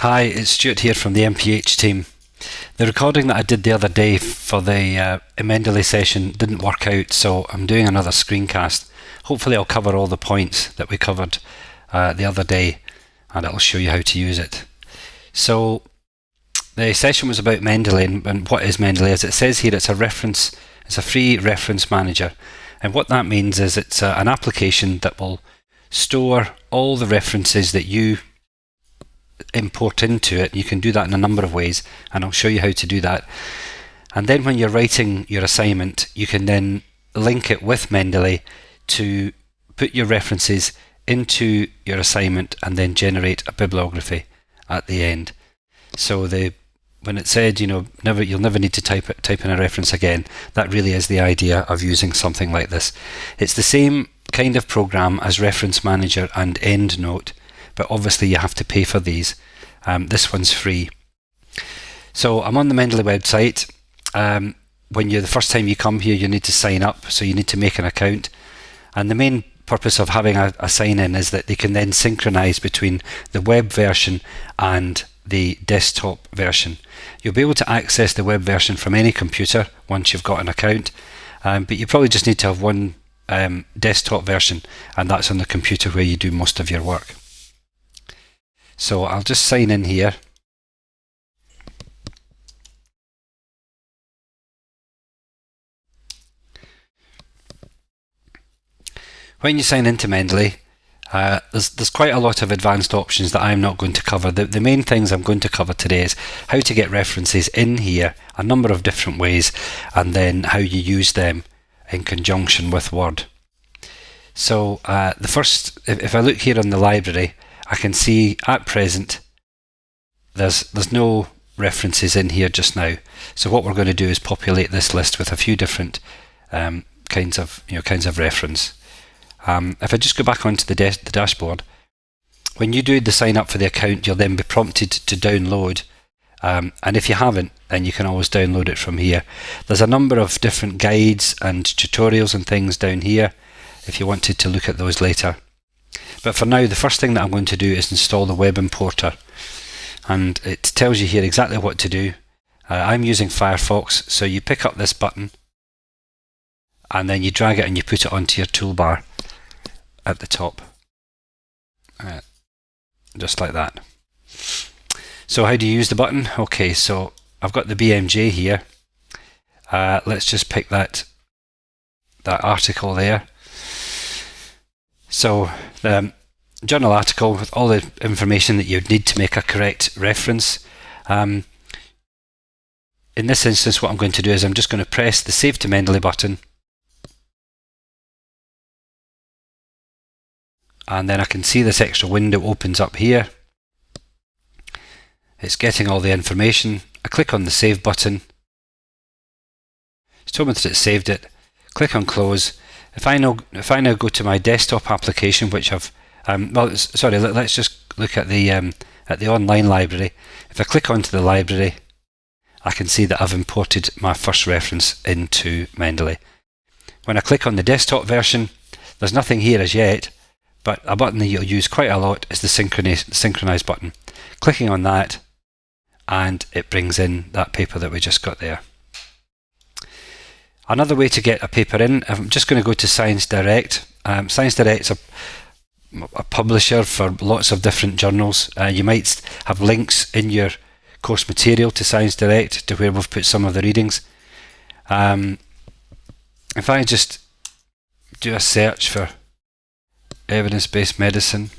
Hi, it's Stuart here from the MPH team. The recording that I did the other day for the Mendeley session didn't work out, so I'm doing another screencast. Hopefully I'll cover all the points that we covered the other day, and it'll show you how to use it. So the session was about Mendeley, and what is Mendeley? As it says here, it's a free reference manager, and what that means is it's an application that will store all the references that you import into it. You can do that in a number of ways, and I'll show you how to do that. And then when you're writing your assignment, you can then link it with Mendeley to put your references into your assignment and then generate a bibliography at the end. So when it said, you'll never need to type in a reference again, that really is the idea of using something like this. It's the same kind of program as Reference Manager and EndNote, but obviously you have to pay for these. This one's free. So I'm on the Mendeley website. When the first time you come here, you need to sign up, so you need to make an account. And the main purpose of having a sign-in is that they can then synchronize between the web version and the desktop version. You'll be able to access the web version from any computer once you've got an account, but you probably just need to have one desktop version, and that's on the computer where you do most of your work. So I'll just sign in here. When you sign into Mendeley, there's quite a lot of advanced options that I'm not going to cover. The main things I'm going to cover today is how to get references in here, a number of different ways, and then how you use them in conjunction with Word. So the first, if I look here on the library, I can see at present there's no references in here just now. So what we're going to do is populate this list with a few different kinds of reference. If I just go back onto the dashboard, when you do the sign up for the account, you'll then be prompted to download. And if you haven't, then you can always download it from here. There's a number of different guides and tutorials and things down here if you wanted to look at those later. But for now, the first thing that I'm going to do is install the web importer. And it tells you here exactly what to do. I'm using Firefox, so you pick up this button and then you drag it and you put it onto your toolbar at the top. Just like that. So how do you use the button? Okay, so I've got the BMJ here. Let's just pick that article there. So the journal article with all the information that you'd need to make a correct reference. In this instance, what I'm going to do is I'm just going to press the Save to Mendeley button, and then I can see this extra window opens up here. It's getting all the information. I click on the Save button. It's told me that it saved it. Click on Close. If I now go to my desktop application, which I've let's just look at the online library. If I click onto the library, I can see that I've imported my first reference into Mendeley. When I click on the desktop version, there's nothing here as yet, but a button that you'll use quite a lot is the synchronize button. Clicking on that, and it brings in that paper that we just got there. Another way to get a paper in, I'm just going to go to Science Direct. Science Direct's a publisher for lots of different journals. You might have links in your course material to Science Direct, to where we've put some of the readings. If I just do a search for evidence-based medicine,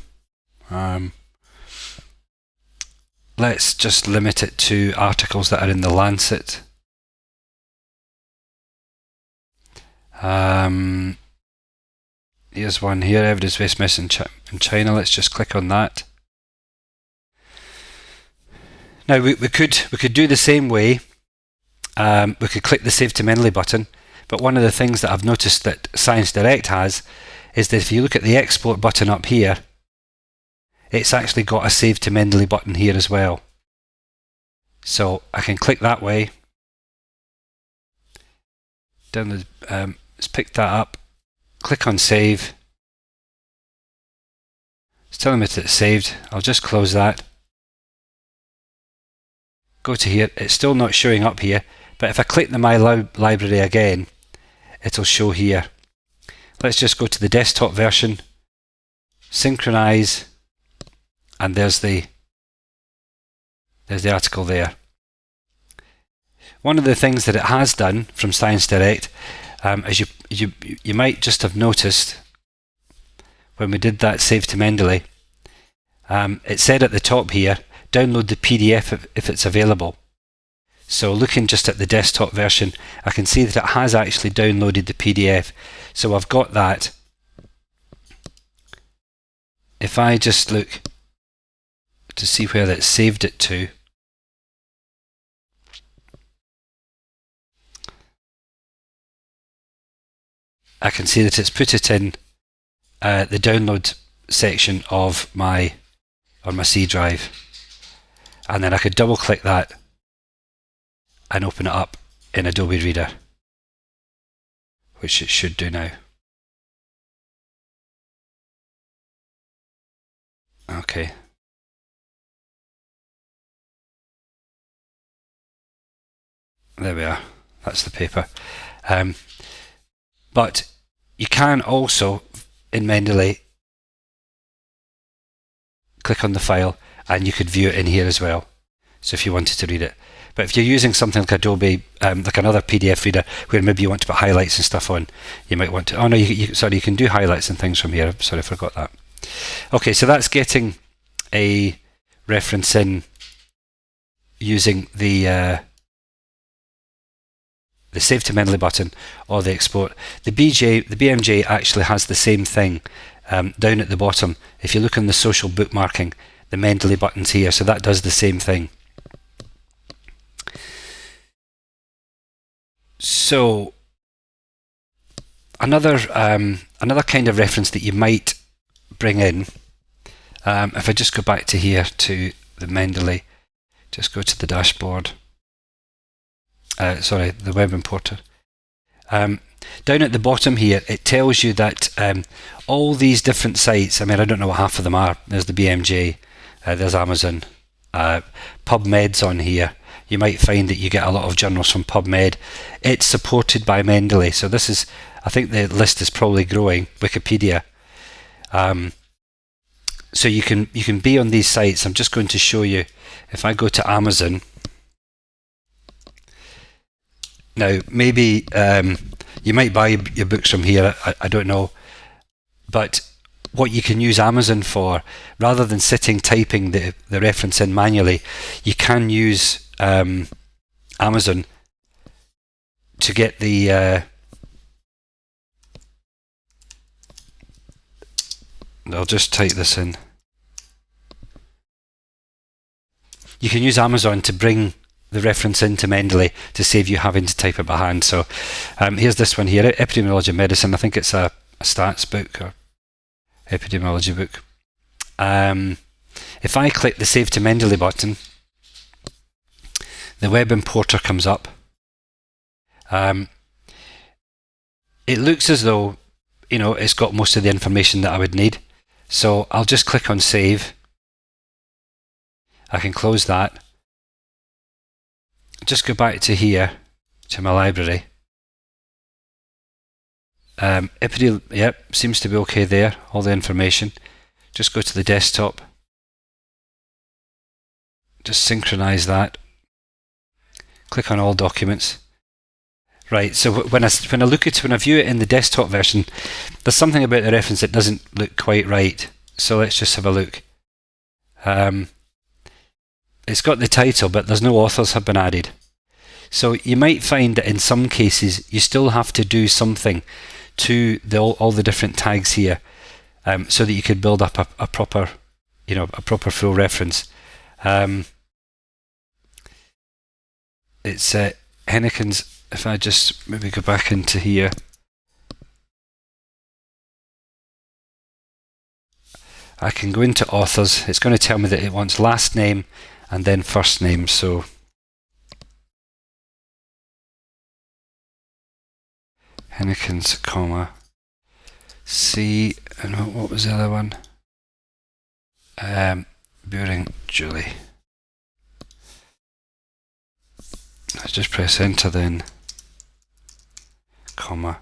let's just limit it to articles that are in the Lancet. Here's one here, evidence-based medicine in China. Let's just click on that. Now we could do the same way. We could click the Save to Mendeley button, but one of the things that I've noticed that Science Direct has is that if you look at the export button up here, it's actually got a Save to Mendeley button here as well. So I can click that way. Let's pick that up. Click on Save. It's telling me that it's saved. I'll just close that. go to here, it's still not showing up here, but if I click the My Library again, it'll show here. Let's just go to the desktop version, synchronize, and there's the article there. One of the things that it has done from Science Direct, as you might just have noticed when we did that save to Mendeley, it said at the top here, download the PDF if it's available. So looking just at the desktop version, I can see that it has actually downloaded the PDF. So I've got that. If I just look to see where that's saved it to, I can see that it's put it in the download section of my C drive, and then I could double click that and open it up in Adobe Reader, which it should do now. Okay. There we are. That's the paper. But you can also, in Mendeley, click on the file and you could view it in here as well. So if you wanted to read it. But if you're using something like Adobe, like another PDF reader, where maybe you want to put highlights and stuff on, you might want to, oh no, sorry, you can do highlights and things from here. Sorry, I forgot that. Okay, so that's getting a reference in using the Save to Mendeley button or the export. The BMJ actually has the same thing down at the bottom. If you look on the social bookmarking, the Mendeley button's here, so that does the same thing. So another kind of reference that you might bring in, if I just go back to here to the Mendeley, just go to the dashboard. Sorry, the web importer. Down at the bottom here, it tells you that all these different sites, I mean, I don't know what half of them are. There's the BMJ, there's Amazon, PubMed's on here. You might find that you get a lot of journals from PubMed. It's supported by Mendeley, so this is, I think the list is probably growing, Wikipedia. So you can be on these sites. I'm just going to show you, if I go to Amazon. Now, maybe you might buy your books from here, I don't know, but what you can use Amazon for, rather than sitting typing the reference in manually, you can use Amazon to get the I'll just type this in. You can use Amazon to bring the reference into Mendeley to save you having to type it by hand. So here's this one here, Epidemiology of Medicine. I think it's a stats book or epidemiology book. If I click the Save to Mendeley button, the web importer comes up. It looks as though, you know, it's got most of the information that I would need. So I'll just click on Save. I can close that. Just go back to here, to my library. Yep, seems to be okay there, all the information. Just go to the desktop. Just synchronize that. Click on all documents. Right, so when I view it in the desktop version, there's something about the reference that doesn't look quite right. So let's just have a look. It's got the title, but there's no authors have been added. So you might find that in some cases you still have to do something to all the different tags here, so that you could build up a proper, a proper full reference. It's Henneken's. If I just maybe go back into here. I can go into authors. It's going to tell me that it wants last name and then first name. So Henneken's, comma, C, and what was the other one? Buring Julie. Let's just press enter then, comma,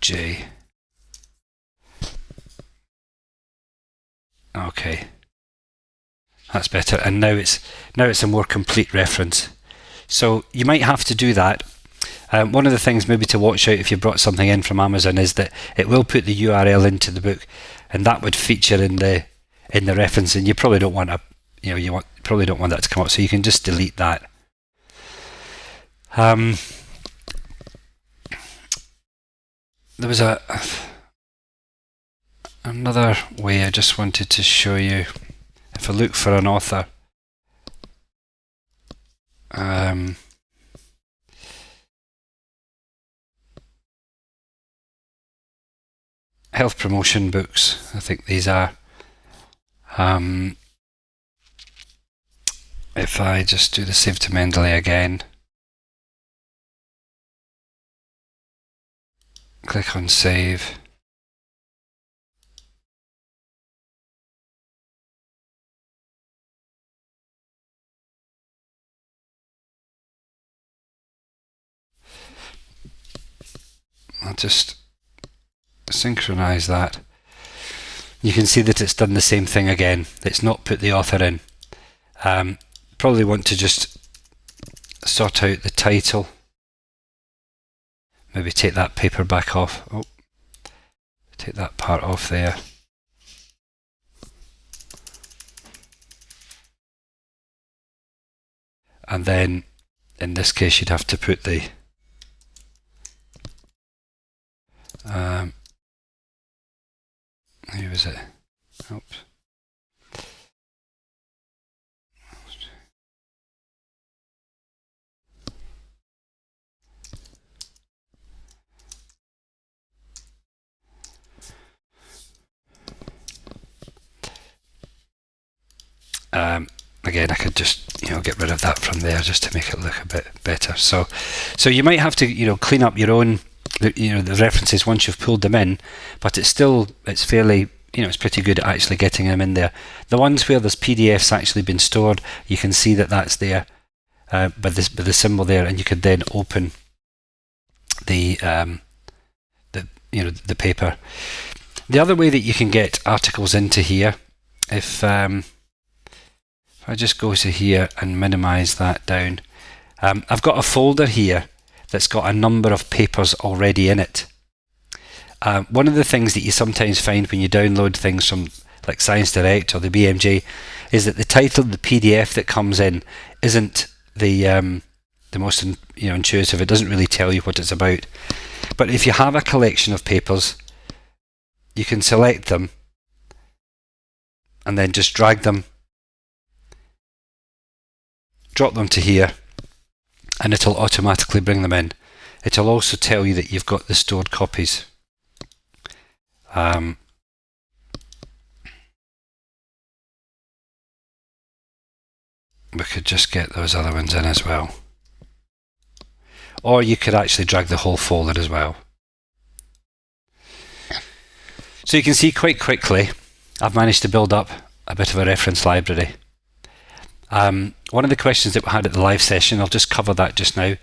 J. Okay, that's better. And now it's a more complete reference. So you might have to do that. One of the things maybe to watch out if you brought something in from Amazon is that it will put the URL into the book, and that would feature in the reference, and you probably don't want probably don't want that to come up, so you can just delete that. There was another way I just wanted to show you. If I look for an author, health promotion books, I think these are. If I just do the save to Mendeley again, click on save. I'll just synchronize that. You can see that it's done the same thing again. It's not put the author in. Probably want to just sort out the title. Maybe take that paper back off. Oh, take that part off there. And then in this case you'd have to put the who was it? Oops. Again, I could just get rid of that from there just to make it look a bit better. So you might have to clean up your own the references once you've pulled them in, but it's fairly it's pretty good at actually getting them in there. The ones where there's PDFs actually been stored, you can see that that's there by the symbol there, and you could then open the paper. The other way that you can get articles into here, if I just go to here and minimize that down, I've got a folder here that's got a number of papers already in it. One of the things that you sometimes find when you download things from like Science Direct or the BMJ is that the title of the PDF that comes in isn't the most intuitive. It doesn't really tell you what it's about. But if you have a collection of papers, you can select them and then just drag them, drop them to here, and it'll automatically bring them in. It'll also tell you that you've got the stored copies. We could just get those other ones in as well. Or you could actually drag the whole folder as well. So you can see quite quickly I've managed to build up a bit of a reference library. One of the questions that we had at the live session, I'll just cover that just now.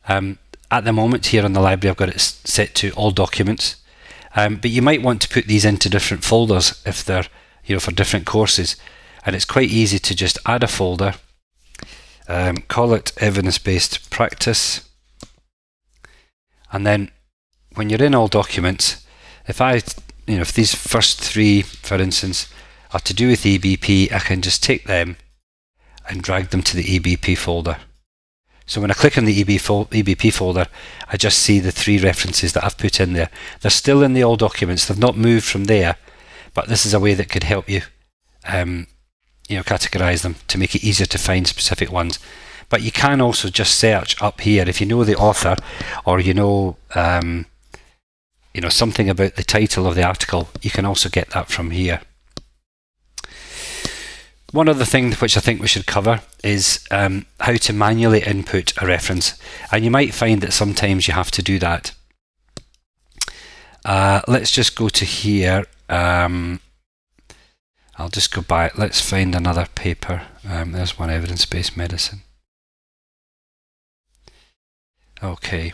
At the moment here on the library I've got it set to all documents, but you might want to put these into different folders if they're for different courses, and it's quite easy to just add a folder, call it evidence-based practice, and then when you're in all documents, if these first three, for instance, are to do with EBP, I can just take them and drag them to the EBP folder. So when I click on the EBP folder, I just see the three references that I've put in there. They're still in the all documents. They've not moved from there, but this is a way that could help you, categorize them to make it easier to find specific ones. But you can also just search up here if you know the author, or something about the title of the article. You can also get that from here. One other thing which I think we should cover is how to manually input a reference, and you might find that sometimes you have to do that. Let's just go to here. I'll just go back. Let's find another paper. There's one, evidence-based medicine. Okay.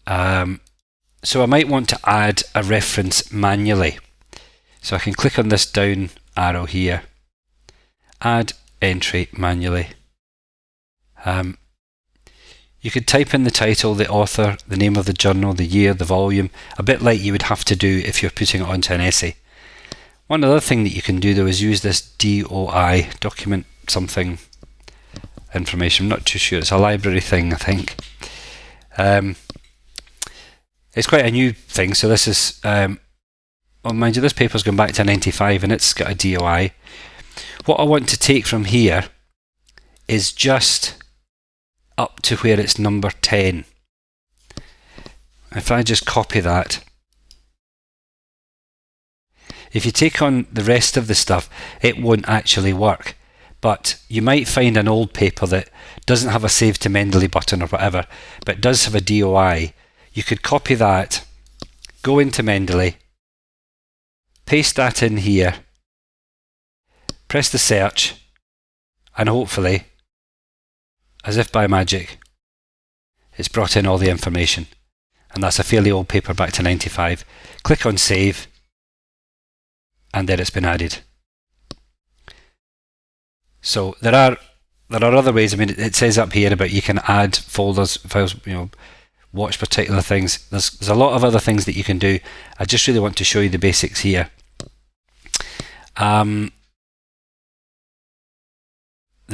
So I might want to add a reference manually. So I can click on this down arrow here, add entry manually. You could type in the title, the author, the name of the journal, the year, the volume, a bit like you would have to do if you're putting it onto an essay. One other thing that you can do though is use this DOI, document something information. I'm not too sure, it's a library thing I think. It's quite a new thing, so this is, well mind you, this paper's going back to 95 and it's got a DOI. What I want to take from here is just up to where it's number 10. If I just copy that, if you take on the rest of the stuff, it won't actually work. But you might find an old paper that doesn't have a save to Mendeley button or whatever, but does have a DOI. You could copy that, go into Mendeley, paste that in here, press the search, and hopefully, as if by magic, it's brought in all the information. And that's a fairly old paper back to 95. Click on save, and there it's been added. So there are other ways. I mean, it says up here about you can add folders, files, watch particular things. There's a lot of other things that you can do. I just really want to show you the basics here. The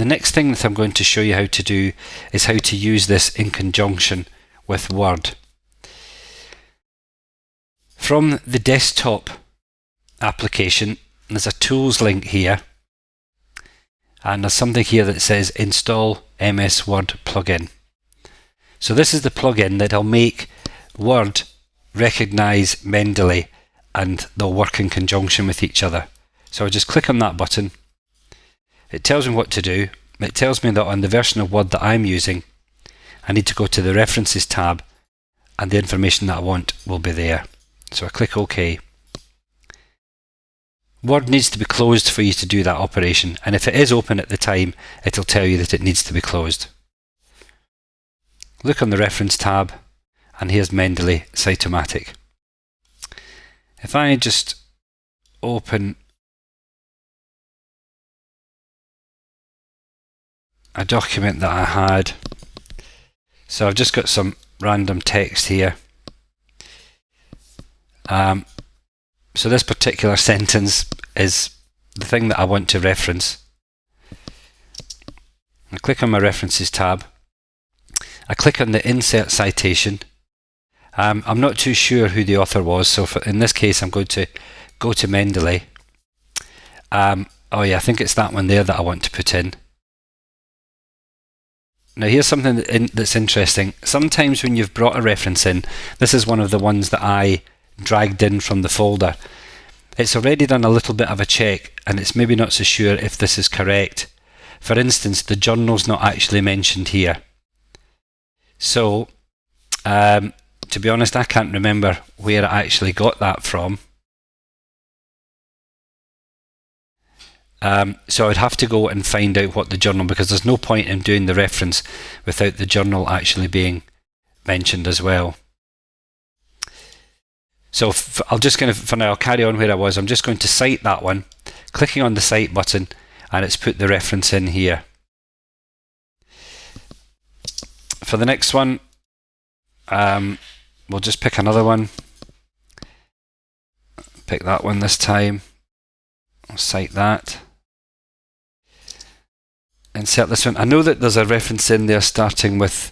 next thing that I'm going to show you how to do is how to use this in conjunction with Word. From the desktop application, there's a tools link here, and there's something here that says install MS Word plugin. So this is the plugin that'll make Word recognise Mendeley and they'll work in conjunction with each other. So I just click on that button. It tells me what to do. It tells me that on the version of Word that I'm using, I need to go to the References tab and the information that I want will be there. So I click OK. Word needs to be closed for you to do that operation, and if it is open at the time, it'll tell you that it needs to be closed. Look on the Reference tab, and here's Mendeley Cytomatic. If I just open a document that I had, so I've just got some random text here. So this particular sentence is the thing that I want to reference. I click on my References tab. I click on the Insert Citation. I'm not too sure who the author was, so in this case I'm going to go to Mendeley. Oh yeah, I think it's that one there that I want to put in. Now here's something that's interesting. Sometimes when you've brought a reference in, this is one of the ones that I dragged in from the folder, it's already done a little bit of a check and it's maybe not so sure if this is correct. For instance, the journal's not actually mentioned here. So, to be honest, I can't remember where I actually got that from. So I'd have to go and find out what the journal, because there's no point in doing the reference without the journal actually being mentioned as well. So I'll just for now, I'll carry on where I was. I'm just going to cite that one, clicking on the cite button, and it's put the reference in here. For the next one, we'll just pick another one. Pick that one this time. I'll cite that. Insert this one. I know that there's a reference in there starting with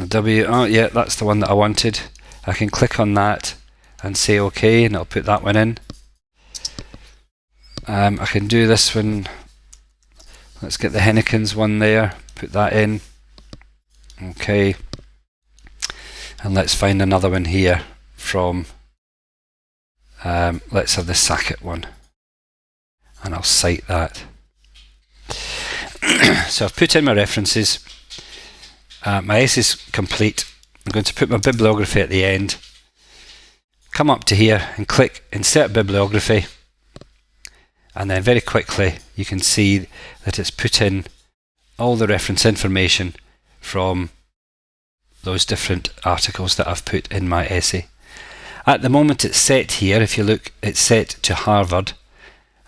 W. Oh yeah, that's the one that I wanted. I can click on that and say OK, and I'll put that one in. I can do this one. Let's get the Hennekens one there, put that in. OK. And let's find another one here from, let's have the Sackett one. And I'll cite that. So I've put in my references. My essay's complete. I'm going to put my bibliography at the end. Come up to here and click Insert Bibliography. And then very quickly you can see that it's put in all the reference information from those different articles that I've put in my essay. At the moment it's set here, if you look, it's set to Harvard.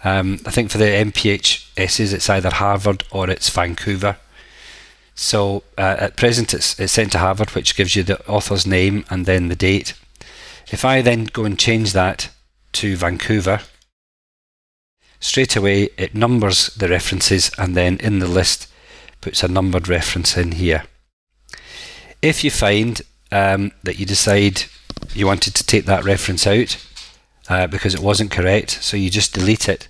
I think for the MPH essays it's either Harvard or it's Vancouver. So at present it's set to Harvard, which gives you the author's name and then the date. If I then go and change that to Vancouver, straight away it numbers the references and then in the list puts a numbered reference in here. If you find that you decide you wanted to take that reference out because it wasn't correct, so you just delete it,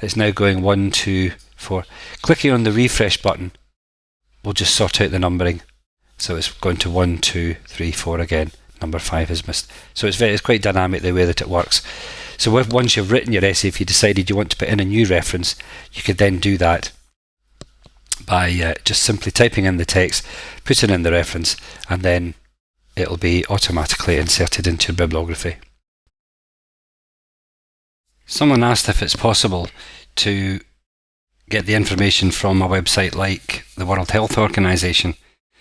it's now going 1, 2, 4. Clicking on the refresh button will just sort out the numbering. So it's going to 1, 2, 3, 4 again. Number 5 is missed. So it's quite dynamic the way that it works. So once you've written your essay, if you decided you want to put in a new reference, you could then do that by just simply typing in the text, putting in the reference, and then it'll be automatically inserted into your bibliography. Someone asked if it's possible to get the information from a website like the World Health Organization,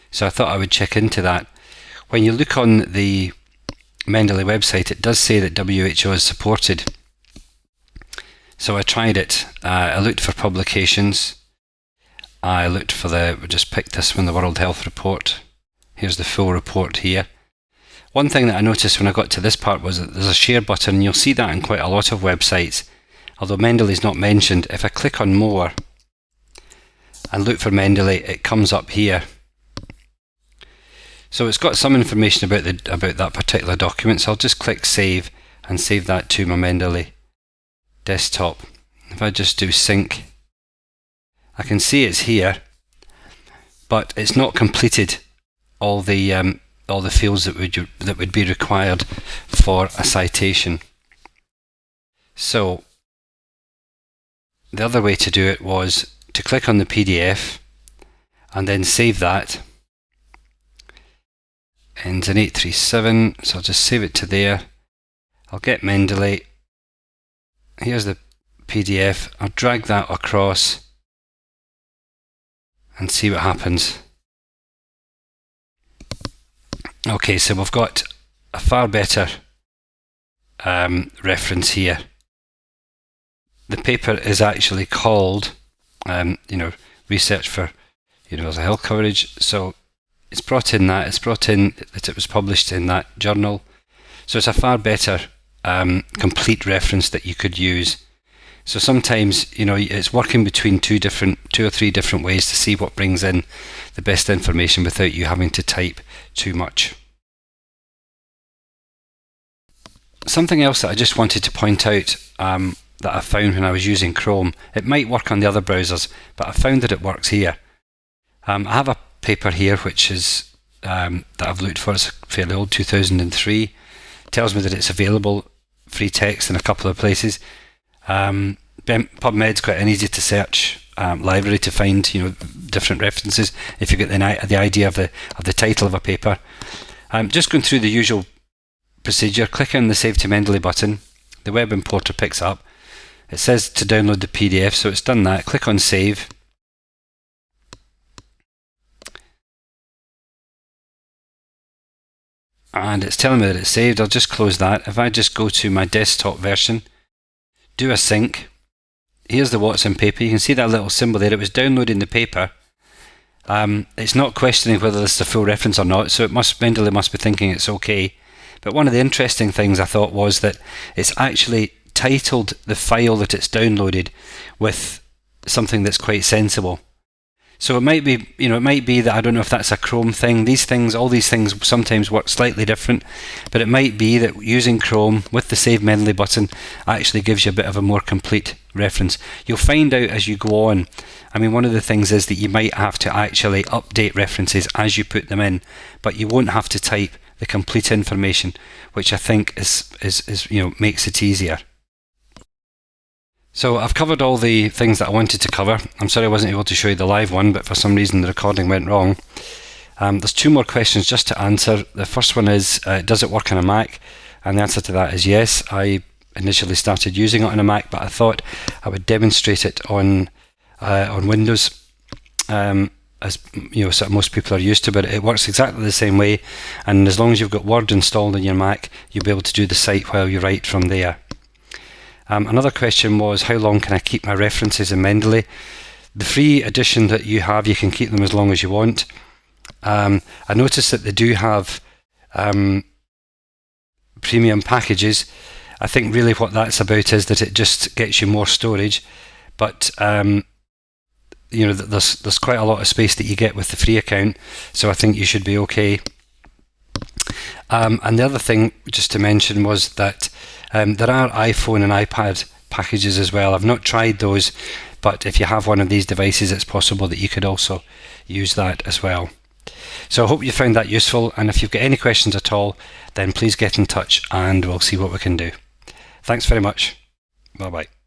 so I thought I would check into that. When you look on the Mendeley website, it does say that WHO is supported. So I tried it. I looked for publications. I looked for just picked this one, the World Health Report. Here's the full report here. One thing that I noticed when I got to this part was that there's a share button, and you'll see that in quite a lot of websites. Although Mendeley is not mentioned, if I click on more and look for Mendeley, it comes up here. So it's got some information about that particular document, so I'll just click save and save that to my Mendeley desktop. If I just do sync, I can see it's here, but it's not completed all the fields that would be required for a citation. So the other way to do it was to click on the PDF and then save that. Ends in 837, so I'll just save it to there. I'll get Mendeley. Here's the PDF. I'll drag that across and see what happens. Okay, so we've got a far better reference here. The paper is actually called, Research for Universal Health Coverage. So it's brought in that it was published in that journal. So it's a far better complete reference that you could use. So sometimes, it's working between two or three different ways to see what brings in the best information without you having to type too much. Something else that I just wanted to point out that I found when I was using Chrome, it might work on the other browsers, but I found that it works here. I have a paper here which is that I've looked for. It's fairly old, 2003. It tells me that it's available free text in a couple of places. PubMed's quite an easy to search library to find different references if you get the idea of the title of a paper. Just going through the usual procedure, click on the Save to Mendeley button. The web importer picks up. It says to download the PDF, so it's done that. Click on Save. And it's telling me that it's saved. I'll just close that. If I just go to my desktop version, do a sync, here's the Watson paper. You can see that little symbol there. It was downloading the paper. It's not questioning whether this is a full reference or not, so Mendeley must be thinking it's okay. But one of the interesting things I thought was that it's actually titled the file that it's downloaded with something that's quite sensible. So it might be, that, I don't know if that's a Chrome thing. All these things sometimes work slightly different, but it might be that using Chrome with the Save Mendeley button actually gives you a bit of a more complete reference. You'll find out as you go on. One of the things is that you might have to actually update references as you put them in, but you won't have to type the complete information, which I think is makes it easier. So I've covered all the things that I wanted to cover. I'm sorry I wasn't able to show you the live one, but for some reason the recording went wrong. There's two more questions just to answer. The first one is, does it work on a Mac? And the answer to that is yes. I initially started using it on a Mac, but I thought I would demonstrate it on Windows. as sort of most people are used to, but it works exactly the same way, and as long as you've got Word installed on your Mac, you'll be able to do the site while you write from there. Another question was, how long can I keep my references in Mendeley? The free edition that you have, you can keep them as long as you want. I noticed that they do have premium packages. I think really what that's about is that it just gets you more storage, but there's quite a lot of space that you get with the free account, so I think you should be okay. And the other thing just to mention was that there are iPhone and iPad packages as well. I've not tried those, but if you have one of these devices, it's possible that you could also use that as well. So I hope you found that useful, and if you've got any questions at all, then please get in touch and we'll see what we can do. Thanks very much. Bye bye.